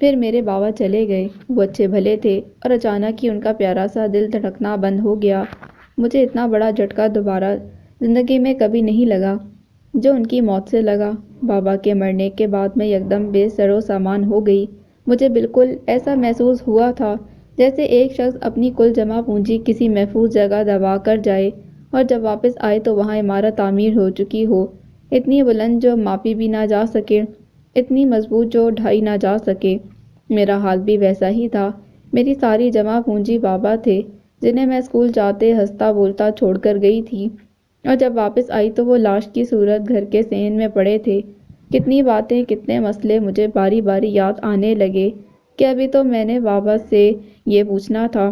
پھر میرے بابا چلے گئے۔ وہ اچھے بھلے تھے اور اچانک ہی ان کا پیارا سا دل دھڑکنا بند ہو گیا۔ مجھے اتنا بڑا جھٹکا دوبارہ زندگی میں کبھی نہیں لگا جو ان کی موت سے لگا۔ بابا کے مرنے کے بعد میں یکدم بے سر و سامان ہو گئی۔ مجھے بالکل ایسا محسوس ہوا تھا جیسے ایک شخص اپنی کل جمع پونجی کسی محفوظ جگہ دبا کر جائے اور جب واپس آئے تو وہاں عمارت تعمیر ہو چکی ہو، اتنی بلند جو ماپی بھی نہ جا سکے، اتنی مضبوط جو ڈھائی نہ جا سکے۔ میرا حال بھی ویسا ہی تھا۔ میری ساری جمع پونجی بابا تھے جنہیں میں اسکول جاتے ہنستا بولتا چھوڑ کر گئی تھی، اور جب واپس آئی تو وہ لاش کی صورت گھر کے صحن میں پڑے تھے۔ کتنی باتیں، کتنے مسئلے مجھے باری باری یاد آنے لگے کہ ابھی تو میں نے بابا سے یہ پوچھنا تھا،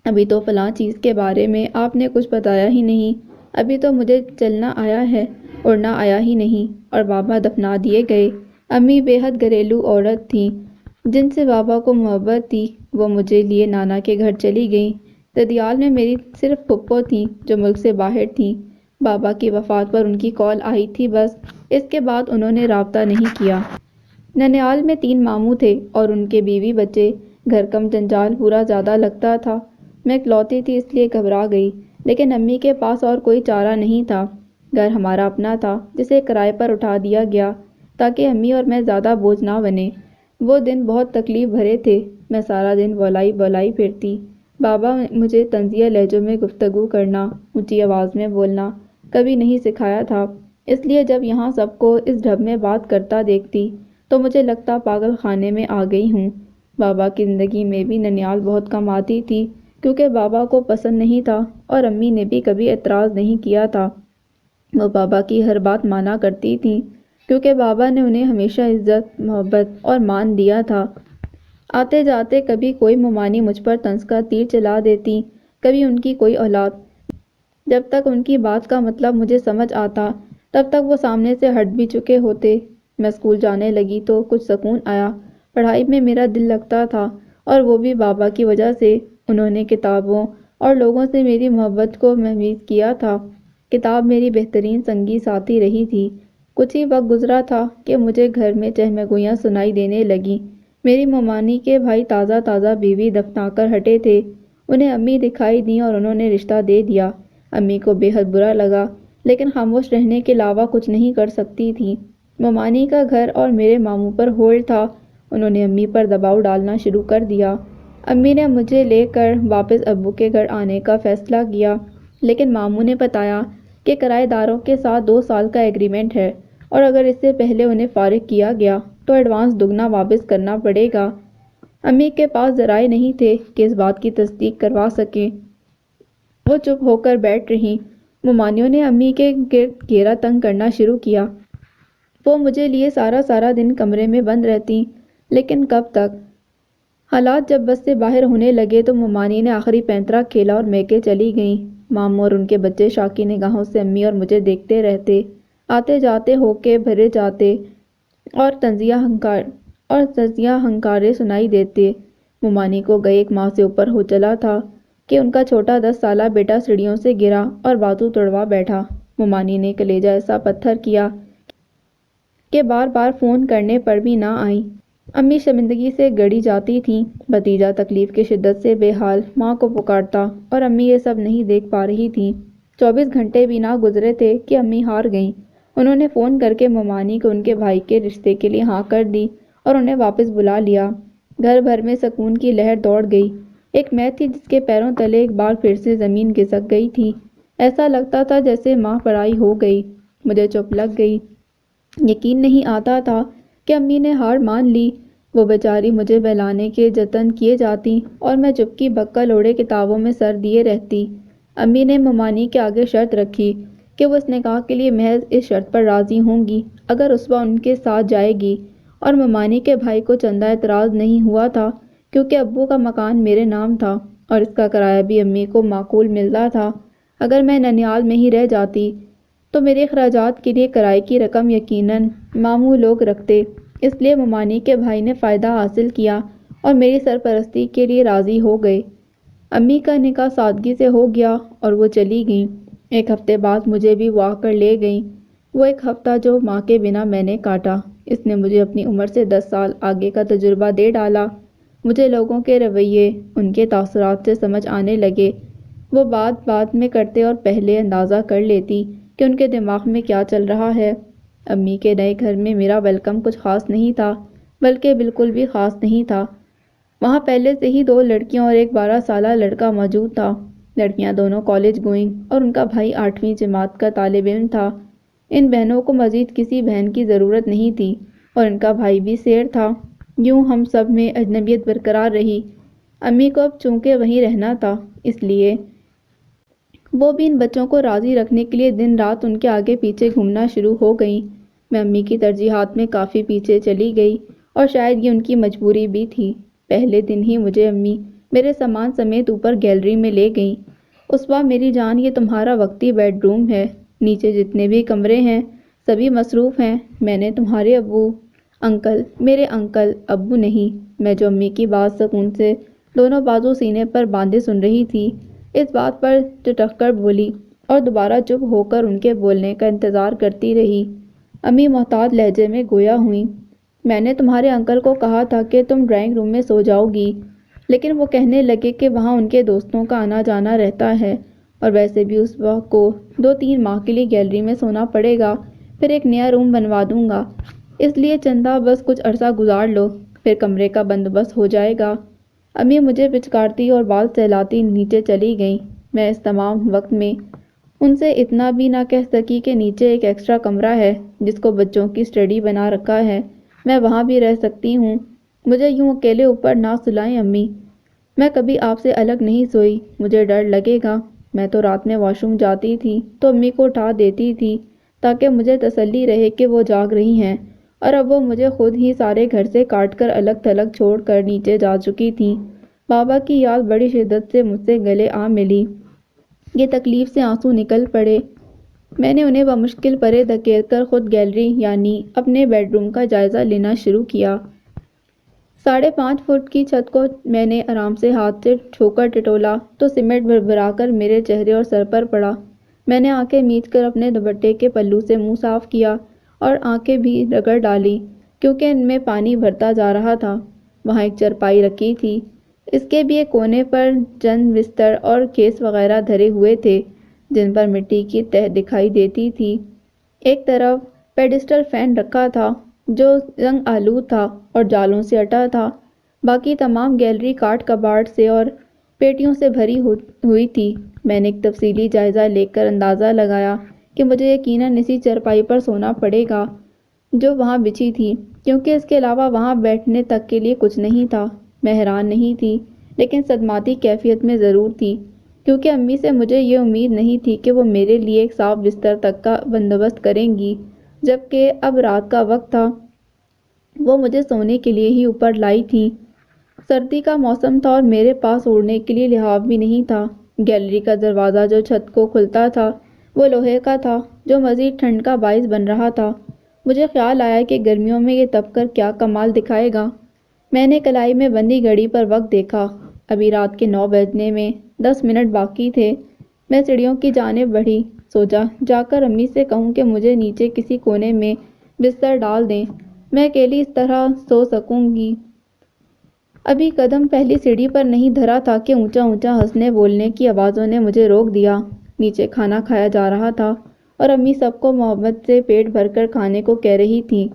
ابھی تو فلاں چیز کے بارے میں آپ نے کچھ بتایا ہی نہیں، ابھی تو مجھے چلنا آیا ہے، اڑنا آیا ہی نہیں، اور بابا دفنا دیے گئے۔ امی بے حد گھریلو عورت تھیں جن سے بابا کو محبت تھی، وہ مجھے لیے نانا کے گھر چلی گئیں۔ ددیال میں میری صرف پھپھو تھیں جو ملک سے باہر تھیں۔ بابا کی وفات پر ان کی کال آئی تھی بس، اس کے بعد انہوں نے رابطہ نہیں کیا۔ ننیال میں 3 ماموں تھے اور ان کے بیوی بچے، گھر کم جنجال پورا زیادہ لگتا تھا۔ میں اکلوتی تھی اس لیے گھبرا گئی، لیکن امی کے پاس اور کوئی چارہ نہیں تھا۔ گھر ہمارا اپنا تھا جسے کرائے پر اٹھا دیا گیا تاکہ امی اور میں زیادہ بوجھ نہ بنیں۔ وہ دن بہت تکلیف بھرے تھے۔ میں سارا دن بولائی بولائی پھرتی۔ بابا مجھے طنزیہ لہجوں میں گفتگو کرنا، اونچی آواز میں بولنا کبھی نہیں سکھایا تھا، اس لیے جب یہاں سب کو اس ڈھب میں بات کرتا دیکھتی تو مجھے لگتا پاگل خانے میں آ گئی ہوں۔ بابا کی زندگی میں بھی ننیال بہت کم آتی تھی کیونکہ بابا کو پسند نہیں تھا اور امی نے بھی کبھی اعتراض نہیں کیا تھا۔ وہ بابا کی ہر بات مانا کرتی تھیں کیونکہ بابا نے انہیں ہمیشہ عزت، محبت اور مان دیا تھا۔ آتے جاتے کبھی کوئی ممانی مجھ پر طنز کا تیر چلا دیتی، کبھی ان کی کوئی اولاد۔ جب تک ان کی بات کا مطلب مجھے سمجھ آتا تب تک وہ سامنے سے ہٹ بھی چکے ہوتے۔ میں اسکول جانے لگی تو کچھ سکون آیا، پڑھائی میں میرا دل لگتا تھا، اور وہ بھی بابا کی وجہ سے۔ انہوں نے کتابوں اور لوگوں سے میری محبت کو محمیز کیا تھا۔ کتاب میری بہترین سنگی ساتھی رہی تھی۔ کچھ ہی وقت گزرا تھا کہ مجھے گھر میں چہمگوئیاں سنائی دینے لگیں۔ میری ممانی کے بھائی تازہ تازہ بیوی دفنا کر ہٹے تھے، انہیں امی دکھائی دیں اور انہوں نے رشتہ دے دیا۔ امی کو بے حد برا لگا لیکن خاموش رہنے کے علاوہ کچھ نہیں کر سکتی تھی۔ ممانی کا گھر اور میرے ماموں پر ہولڈ تھا، انہوں نے امی پر دباؤ ڈالنا شروع کر دیا۔ امی نے مجھے لے کر واپس ابو کے گھر آنے کا فیصلہ کیا، لیکن ماموں نے بتایا کہ کرایہ داروں کے ساتھ 2 سال کا ایگریمنٹ ہے اور اگر اس سے پہلے انہیں فارغ کیا گیا تو ایڈوانس دگنا واپس کرنا پڑے گا۔ امی کے پاس ذرائع نہیں تھے کہ اس بات کی تصدیق کروا سکیں۔ وہ چپ ہو کر بیٹھ رہیں۔ ممانیوں نے امی کے گرد گھیرا تنگ کرنا شروع کیا۔ وہ مجھے لیے سارا دن کمرے میں بند رہتی، لیکن کب تک؟ حالات جب بس سے باہر ہونے لگے تو ممانی نے آخری پینترا کھیلا اور میکے چلی گئیں۔ ماموں اور ان کے بچے شاکی نگاہوں سے امی اور مجھے دیکھتے رہتے، آتے جاتے ہو کے بھرے جاتے اور تنزیہ ہنکارے سنائی دیتے۔ ممانی کو گئے 1 ماہ سے اوپر ہو چلا تھا کہ ان کا چھوٹا 10 سالہ بیٹا سیڑھیوں سے گرا اور بازو توڑوا بیٹھا۔ ممانی نے کلیجہ ایسا پتھر کیا کہ بار بار فون کرنے پر بھی نہ آئیں۔ امی شرمندگی سے گڑی جاتی تھیں۔ بھتیجا تکلیف کی شدت سے بے حال ماں کو پکارتا اور امی یہ سب نہیں دیکھ پا رہی تھیں۔ 24 گھنٹے بھی نہ گزرے تھے کہ امی ہار گئیں۔ انہوں نے فون کر کے ممانی کو ان کے بھائی کے رشتے کے لیے ہاں کر دی اور انہیں واپس بلا لیا۔ گھر بھر میں سکون کی لہر دوڑ گئی۔ ایک میں تھی جس کے پیروں تلے ایک بار پھر سے زمین کھسک گئی تھی۔ ایسا لگتا تھا جیسے ماں پرائی ہو گئی۔ مجھے چپ لگ گئی۔ یقین نہیں آتا تھا کہ امی نے ہار مان لی۔ وہ بیچاری مجھے بہلانے کے جتن کیے جاتی اور میں چپکی بکل اوڑھے کتابوں میں سر دیے رہتی۔ امی نے ممانی کے آگے شرط رکھی کہ وہ اس نکاح کے لیے محض اس شرط پر راضی ہوں گی اگر عصبہ ان کے ساتھ جائے گی، اور ممانی کے بھائی کو چندہ اعتراض نہیں ہوا تھا کیونکہ ابو کا مکان میرے نام تھا اور اس کا کرایہ بھی امی کو معقول ملتا تھا۔ اگر میں ننیال میں ہی رہ جاتی تو میرے اخراجات کے لیے کرائے کی رقم یقیناً ماموں لوگ رکھتے، اس لیے ممانی کے بھائی نے فائدہ حاصل کیا اور میری سرپرستی کے لیے راضی ہو گئے۔ امی کا نکاح سادگی سے ہو گیا اور وہ چلی گئیں۔ 1 ہفتے بعد مجھے بھی وہ آ کر لے گئیں، وہ 1 ہفتہ جو ماں کے بنا میں نے کاٹا۔ اس نے مجھے اپنی عمر سے 10 سال آگے کا تجربہ دے ڈالا۔ مجھے لوگوں کے رویے، ان کے تاثرات سے سمجھ آنے لگے۔ وہ بات بات میں کرتے اور پہلے اندازہ کر لیتی کہ ان کے دماغ میں کیا چل رہا ہے۔ امی کے نئے گھر میں میرا ویلکم کچھ خاص نہیں تھا، بلکہ بالکل بھی خاص نہیں تھا۔ وہاں پہلے سے ہی 2 لڑکیاں اور ایک 12 سالہ لڑکا موجود تھا۔ لڑکیاں دونوں کالج گوئنگ اور ان کا بھائی 8ویں جماعت کا طالب علم تھا۔ ان بہنوں کو مزید کسی بہن کی ضرورت نہیں تھی اور ان کا بھائی بھی سیر تھا۔ یوں ہم سب میں اجنبیت برقرار رہی۔ امی کو اب چونکہ وہیں رہنا تھا، اس لیے وہ بھی ان بچوں کو راضی رکھنے کے لیے دن رات ان کے آگے پیچھے گھومنا شروع ہو گئیں۔ میں امی کی ترجیحات میں کافی پیچھے چلی گئی اور شاید یہ ان کی مجبوری بھی تھی۔ پہلے دن ہی مجھے امی میرے سامان سمیت اوپر گیلری میں لے گئیں۔ اسوا میری جان، یہ تمہارا وقتی بیڈ روم ہے۔ نیچے جتنے بھی کمرے ہیں سبھی مصروف ہیں۔ میں نے تمہارے انکل، میرے انکل، ابو نہیں، میں جو امی کی بات سکون سے دونوں بازو سینے پر باندھے سن رہی تھی، اس بات پر چٹک کر بولی اور دوبارہ چپ ہو کر ان کے بولنے کا انتظار کرتی رہی۔ امی محتاط لہجے میں گویا ہوئیں، میں نے تمہارے انکل کو کہا تھا کہ تم ڈرائنگ روم میں سو جاؤ گی، لیکن وہ کہنے لگے کہ وہاں ان کے دوستوں کا آنا جانا رہتا ہے اور ویسے بھی اسوا کو 2-3 ماہ کے لیے گیلری میں سونا پڑے گا، پھر ایک نیا روم بنوا دوں گا، اس لیے چندہ بس کچھ عرصہ گزار لو، پھر کمرے کا بندوبست ہو جائے گا۔ امی مجھے پچکارتی اور بال سہلاتی نیچے چلی گئیں۔ میں اس تمام وقت میں ان سے اتنا بھی نہ کہہ سکی کہ نیچے ایک ایکسٹرا کمرہ ہے جس کو بچوں کی اسٹڈی بنا رکھا ہے، میں وہاں بھی رہ سکتی ہوں۔ مجھے یوں اکیلے اوپر نہ سلائیں امی، میں کبھی آپ سے الگ نہیں سوئی، مجھے ڈر لگے گا۔ میں تو رات میں واش روم جاتی تھی تو امی کو اٹھا دیتی تھی تاکہ مجھے تسلی رہے کہ وہ جاگ رہی ہیں، اور اب وہ مجھے خود ہی سارے گھر سے کاٹ کر الگ تھلگ چھوڑ کر نیچے جا چکی تھیں۔ بابا کی یاد بڑی شدت سے مجھ سے گلے آ ملی۔ یہ تکلیف سے آنسو نکل پڑے۔ میں نے انہیں بمشکل پرے دھکیل کر خود گیلری یعنی اپنے بیڈ روم کا جائزہ لینا شروع کیا۔ 5.5 فٹ کی چھت کو میں نے آرام سے ہاتھ سے چھو کر ٹٹولا تو سیمنٹ بھربھرا کر میرے چہرے اور سر پر پڑا۔ میں نے آنکھیں میچ کر اپنے دوپٹے کے پلو سے منہ صاف کیا اور آنکھیں بھی رگڑ ڈالی کیونکہ ان میں پانی بھرتا جا رہا تھا۔ وہاں ایک چرپائی رکھی تھی، اس کے بھی ایک کونے پر چند بستر اور کیس وغیرہ دھرے ہوئے تھے جن پر مٹی کی تہہ دکھائی دیتی تھی۔ ایک طرف پیڈسٹل فین رکھا تھا جو رنگ آلود تھا اور جالوں سے اٹا تھا، باقی تمام گیلری کاٹ کباڑ سے اور پیٹیوں سے بھری ہوئی تھی۔ میں نے ایک تفصیلی جائزہ لے کر اندازہ لگایا کہ مجھے یقیناً اسی چرپائی پر سونا پڑے گا جو وہاں بچھی تھی، کیونکہ اس کے علاوہ وہاں بیٹھنے تک کے لیے کچھ نہیں تھا۔ میں حیران نہیں تھی، لیکن صدماتی کیفیت میں ضرور تھی، کیونکہ امی سے مجھے یہ امید نہیں تھی کہ وہ میرے لیے ایک صاف بستر تک کا بندوبست کریں گی، جبکہ اب رات کا وقت تھا۔ وہ مجھے سونے کے لیے ہی اوپر لائی تھیں۔ سردی کا موسم تھا اور میرے پاس اوڑھنے کے لیے لحاف بھی نہیں تھا۔ گیلری کا دروازہ جو چھت کو کھلتا تھا وہ لوہے کا تھا جو مزید ٹھنڈ کا باعث بن رہا تھا۔ مجھے خیال آیا کہ گرمیوں میں یہ تپ کر کیا کمال دکھائے گا۔ میں نے کلائی میں بندھی گھڑی پر وقت دیکھا، ابھی رات کے 9 بجنے میں 10 منٹ باقی تھے۔ میں سیڑھیوں کی جانب بڑھی، سوچا جا کر امی سے کہوں کہ مجھے نیچے کسی کونے میں بستر ڈال دیں، میں اکیلی اس طرح سو سکوں گی۔ ابھی قدم پہلی سیڑھی پر نہیں دھرا تھا کہ اونچا اونچا ہنسنے بولنے کی آوازوں نے مجھے روک دیا۔ نیچے کھانا کھایا جا رہا تھا اور امی سب کو محبت سے پیٹ بھر کر کھانے کو کہہ رہی تھیں۔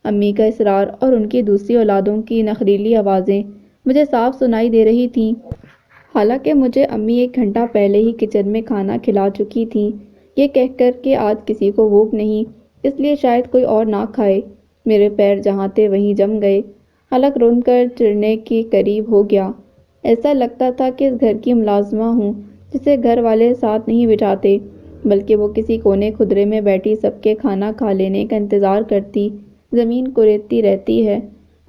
امی کا اصرار اور ان کی دوسری اولادوں کی نخریلی آوازیں مجھے صاف سنائی دے رہی تھیں، حالانکہ مجھے امی 1 گھنٹہ پہلے ہی کچن میں کھانا کھلا چکی تھیں، یہ کہہ کر کہ آج کسی کو بھوک نہیں، اس لیے شاید کوئی اور نہ کھائے۔ میرے پیر جہاں تھے وہیں جم گئے، حلق روند کر چڑھنے کے قریب ہو گیا۔ ایسا لگتا تھا کہ اس گھر کی ملازمہ ہوں جسے گھر والے ساتھ نہیں بٹھاتے، بلکہ وہ کسی کونے خدرے میں بیٹھی سب کے کھانا کھا لینے کا انتظار کرتی زمین کریدتی رہتی ہے۔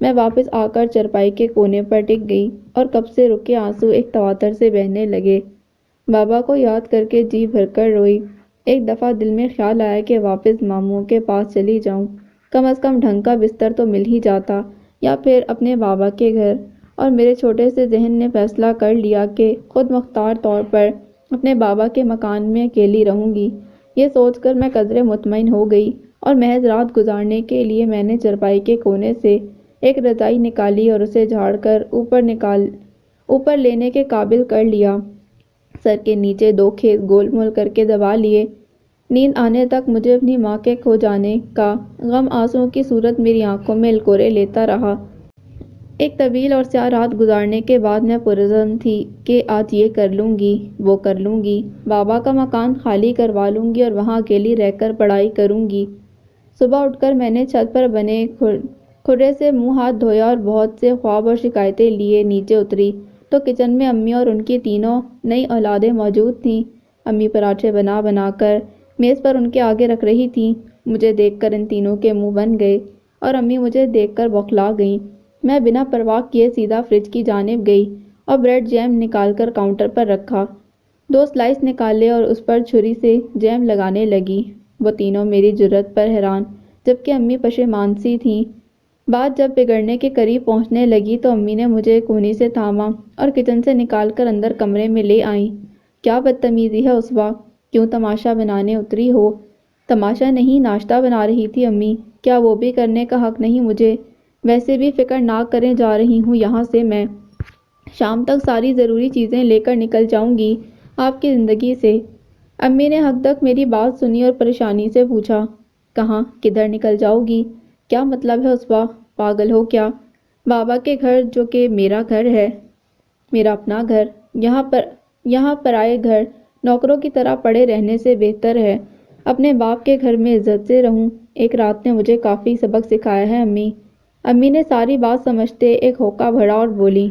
میں واپس آ کر چرپائی کے کونے پر ٹک گئی اور کب سے رکے آنسو ایک تواتر سے بہنے لگے۔ بابا کو یاد کر کے جی بھر کر روئی۔ ایک دفعہ دل میں خیال آیا کہ واپس ماموں کے پاس چلی جاؤں، کم از کم ڈھنگ کا بستر تو مل ہی جاتا، یا پھر اپنے بابا کے گھر، اور میرے چھوٹے سے ذہن نے فیصلہ کر لیا کہ خود مختار طور پر اپنے بابا کے مکان میں اکیلی رہوں گی۔ یہ سوچ کر میں قدرے مطمئن ہو گئی اور محض رات گزارنے کے لیے میں نے چرپائی کے کونے سے ایک رضائی نکالی اور اسے جھاڑ کر اوپر لینے کے قابل کر لیا۔ سر کے نیچے 2 کھیس گول مول کر کے دبا لیے۔ نیند آنے تک مجھے اپنی ماں کے کھو جانے کا غم آنسوؤں کی صورت میری آنکھوں میں لکورے لیتا رہا۔ ایک طویل اور سیاہ رات گزارنے کے بعد میں پرعزم تھی کہ آج یہ کر لوں گی، وہ کر لوں گی، بابا کا مکان خالی کروا لوں گی اور وہاں اکیلی رہ کر پڑھائی کروں گی۔ صبح اٹھ کر میں نے چھت پر بنے کھرے سے منہ ہاتھ دھویا اور بہت سے خواب اور شکایتیں لیے نیچے اتری تو کچن میں امی اور ان کی تینوں نئی اولادیں موجود تھیں۔ امی پراٹھے بنا بنا کر میز پر ان کے آگے رکھ رہی تھیں۔ مجھے دیکھ کر ان تینوں کے منہ بن گئے اور امی مجھے دیکھ کر بوکھلا گئیں۔ میں بنا پرواہ کیے سیدھا فریج کی جانب گئی اور بریڈ جیم نکال کر کاؤنٹر پر رکھا۔ 2 سلائس نکالے اور اس پر چھری سے جیم لگانے لگی۔ وہ تینوں میری جرأت پر حیران جبکہ امی پشیمان سی تھیں۔ بات جب بگڑنے کے قریب پہنچنے لگی تو امی نے مجھے کونی سے تھاما اور کچن سے نکال کر اندر کمرے میں لے آئیں۔ کیا بدتمیزی ہے عصبہ، کیوں تماشا بنانے اتری ہو؟ تماشا نہیں، ناشتہ بنا رہی تھی امی۔ کیا وہ بھی کرنے کا حق نہیں مجھے؟ ویسے بھی فکر نہ کریں جا رہی ہوں یہاں سے میں۔ شام تک ساری ضروری چیزیں لے کر نکل جاؤں گی آپ کی زندگی سے۔ امی نے حد تک میری بات سنی اور پریشانی سے پوچھا، کہاں، کدھر نکل جاؤ گی؟ کیا مطلب ہے عصبہ، پاگل ہو کیا؟ بابا کے گھر جو کہ میرا گھر ہے، میرا اپنا گھر، یہاں پرائے گھر نوکروں کی طرح پڑے رہنے سے بہتر ہے اپنے باپ کے گھر میں عزت سے رہوں۔ ایک رات نے مجھے کافی سبق سکھایا ہے امی۔ امی نے ساری بات سمجھتے ایک ہوکا بھرا اور بولی،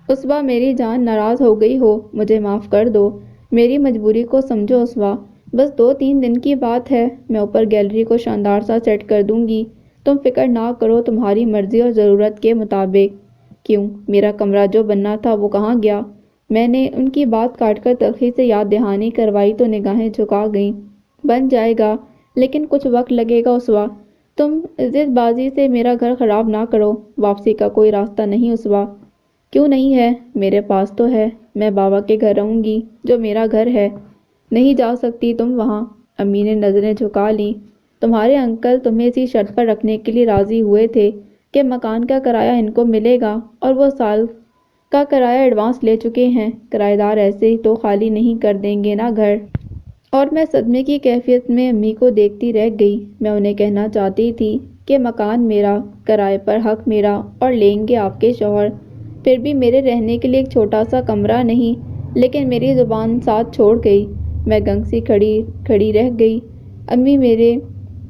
عصبہ میری جان، ناراض ہو گئی ہو، مجھے معاف کر دو، میری مجبوری کو سمجھو عصبہ، بس 2-3 دن کی بات ہے، میں اوپر گیلری کو شاندار سا سیٹ کر دوں گی، تم فکر نہ کرو، تمہاری مرضی اور ضرورت کے مطابق۔ کیوں، میرا کمرہ جو بننا تھا وہ کہاں گیا؟ میں نے ان کی بات کاٹ کر تلخی سے یاد دہانی کروائی تو نگاہیں جھکا گئیں۔ بن جائے گا، لیکن کچھ وقت لگے گا عصبہ، تم ضد بازی سے میرا گھر خراب نہ کرو، واپسی کا کوئی راستہ نہیں عصبہ۔ کیوں نہیں ہے؟ میرے پاس تو ہے، میں بابا کے گھر رہوں گی جو میرا گھر ہے۔ نہیں جا سکتی تم وہاں، امی نے نظریں جھکا لیں۔ تمہارے انکل تمہیں اسی شرط پر رکھنے کے لیے راضی ہوئے تھے کہ مکان کا کرایہ ان کو ملے گا اور وہ سال کا کرایہ ایڈوانس لے چکے ہیں، کرایہ دار ایسے ہی تو خالی نہیں کر دیں گے نا گھر۔ اور میں صدمے کی کیفیت میں امی کو دیکھتی رہ گئی۔ میں انہیں کہنا چاہتی تھی کہ مکان میرا، کرائے پر حق میرا اور لیں گے آپ کے شوہر، پھر بھی میرے رہنے کے لیے ایک چھوٹا سا کمرہ نہیں، لیکن میری زبان ساتھ چھوڑ گئی۔ میں گنگ سی کھڑی رہ گئی۔ امی میرے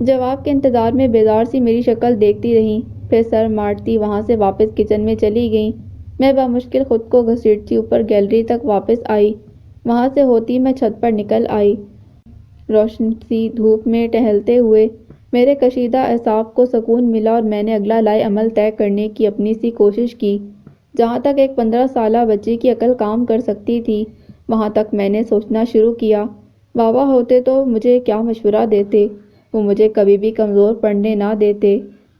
جواب کے انتظار میں بیزار سی میری شکل دیکھتی رہیں، پھر سر مارتی وہاں سے واپس کچن میں چلی گئیں۔ میں بمشکل خود کو گھسیٹتی اوپر گیلری تک واپس آئی۔ وہاں سے ہوتی میں چھت پر نکل آئی۔ روشن سی دھوپ میں ٹہلتے ہوئے میرے کشیدہ اعصاب کو سکون ملا اور میں نے اگلا لائے عمل طے کرنے کی اپنی سی کوشش کی۔ جہاں تک ایک 15 سالہ بچی کی عقل کام کر سکتی تھی، وہاں تک میں نے سوچنا شروع کیا۔ بابا ہوتے تو مجھے کیا مشورہ دیتے؟ وہ مجھے کبھی بھی کمزور پڑنے نہ دیتے،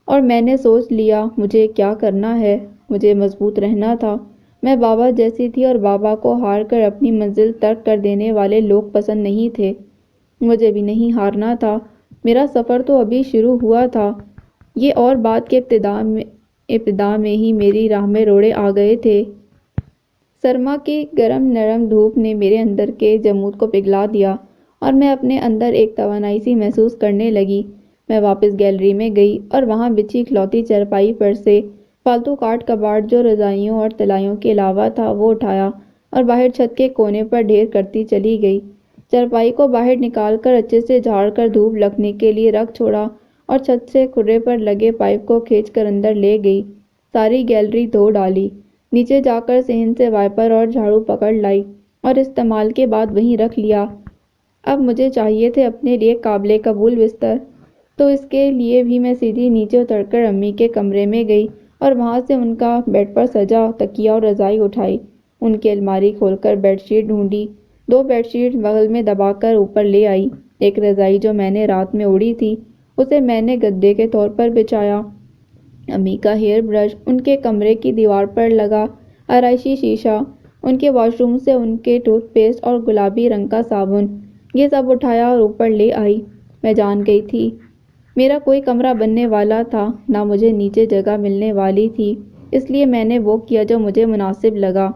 اور میں نے سوچ لیا مجھے کیا کرنا ہے، مجھے مضبوط رہنا تھا۔ میں بابا جیسی تھی اور بابا کو ہار کر اپنی منزل ترک کر دینے والے لوگ پسند نہیں تھے۔ مجھے بھی نہیں ہارنا تھا، میرا سفر تو ابھی شروع ہوا تھا۔ یہ اور بات کے ابتدا میں ہی میری راہ میں روڑے آ گئے تھے۔ سرما کی گرم نرم دھوپ نے میرے اندر کے جمود کو پگھلا دیا اور میں اپنے اندر ایک توانائی سی محسوس کرنے لگی۔ میں واپس گیلری میں گئی اور وہاں بچھی اکلوتی چارپائی پر سے فالتو کاٹ کباڑ جو رضائیوں اور تلائیوں کے علاوہ تھا وہ اٹھایا اور باہر چھت کے کونے پر ڈھیر کرتی چلی گئی۔ چارپائی کو باہر نکال کر اچھے سے جھاڑ کر دھوپ لگنے کے لیے رکھ چھوڑا اور چھت سے کھرے پر لگے پائپ کو کھینچ کر اندر لے گئی۔ ساری گیلری دھو ڈالی، نیچے جا کر صحن سے وائپر اور جھاڑو پکڑ لائی اور استعمال کے بعد وہیں رکھ لیا۔ اب مجھے چاہیے تھے اپنے لیے قابل قبول بستر، تو اس کے لیے بھی میں سیدھی نیچے اتر کر امی کے کمرے میں گئی اور وہاں سے ان کا بیڈ پر سجا تکیہ اور رضائی اٹھائی، ان کی الماری کھول کر بیڈ شیٹ ڈھونڈی، 2 بیڈ شیٹ بغل میں دبا کر اوپر لے آئی۔ ایک رضائی جو میں نے رات میں اوڑھی تھی اسے میں نے گدے کے طور پر بچھایا۔ امی کا ہیئر برش، ان کے کمرے کی دیوار پر لگا آرائشی شیشہ، ان کے واش روم سے ان کے ٹوتھ پیسٹ اور گلابی رنگ کا صابن، یہ سب اٹھایا اور اوپر لے آئی۔ میں جان گئی تھی میرا کوئی کمرہ بننے والا تھا، نہ مجھے نیچے جگہ ملنے والی تھی، اس لیے میں نے وہ کیا جو مجھے مناسب لگا۔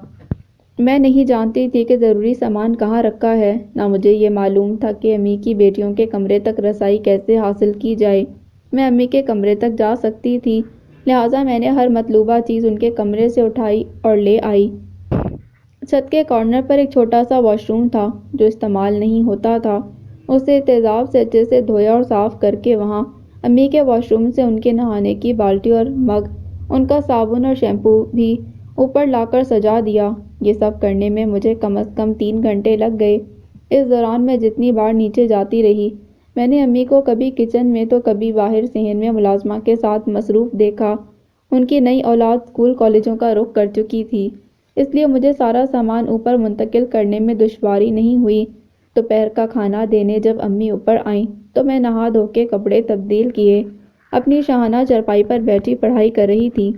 میں نہیں جانتی تھی کہ ضروری سامان کہاں رکھا ہے، نہ مجھے یہ معلوم تھا کہ امی کی بیٹیوں کے کمرے تک رسائی کیسے حاصل کی جائے۔ میں امی کے کمرے تک جا سکتی تھی، لہٰذا میں نے ہر مطلوبہ چیز ان کے کمرے سے اٹھائی اور لے آئی۔ چھت کے کارنر پر ایک چھوٹا سا واش روم تھا جو استعمال نہیں ہوتا تھا۔ اسے احتساب سے اچھے سے دھویا اور صاف کر کے وہاں امی کے واش روم سے ان کے نہانے کی بالٹی اور مگ، ان کا صابن اور شیمپو بھی اوپر لا کر سجا دیا۔ یہ سب کرنے میں مجھے کم از کم 3 گھنٹے لگ گئے۔ اس دوران میں جتنی بار نیچے جاتی رہی، میں نے امی کو کبھی کچن میں تو کبھی باہر صحن میں ملازمہ کے ساتھ مصروف دیکھا۔ ان کی نئی اولاد اسکول کالجوں کا رخ کر چکی تھی، اس لیے مجھے سارا سامان اوپر منتقل کرنے میں دشواری نہیں ہوئی۔ دوپہر کا کھانا دینے جب امی اوپر آئیں تو میں نہا دھو کے کپڑے تبدیل کیے اپنی شاہانہ چارپائی پر بیٹھی پڑھائی کر رہی تھی۔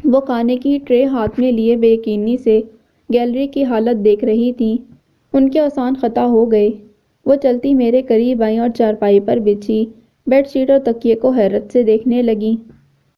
وہ کھانے کی ٹرے ہاتھ میں لیے بے یقینی سے گیلری کی حالت دیکھ رہی تھیں۔ ان کے آسان خطا ہو گئے۔ وہ چلتی میرے قریب آئیں اور چارپائی پر بچھی بیڈ شیٹ اور تکیے کو حیرت سے دیکھنے لگیں۔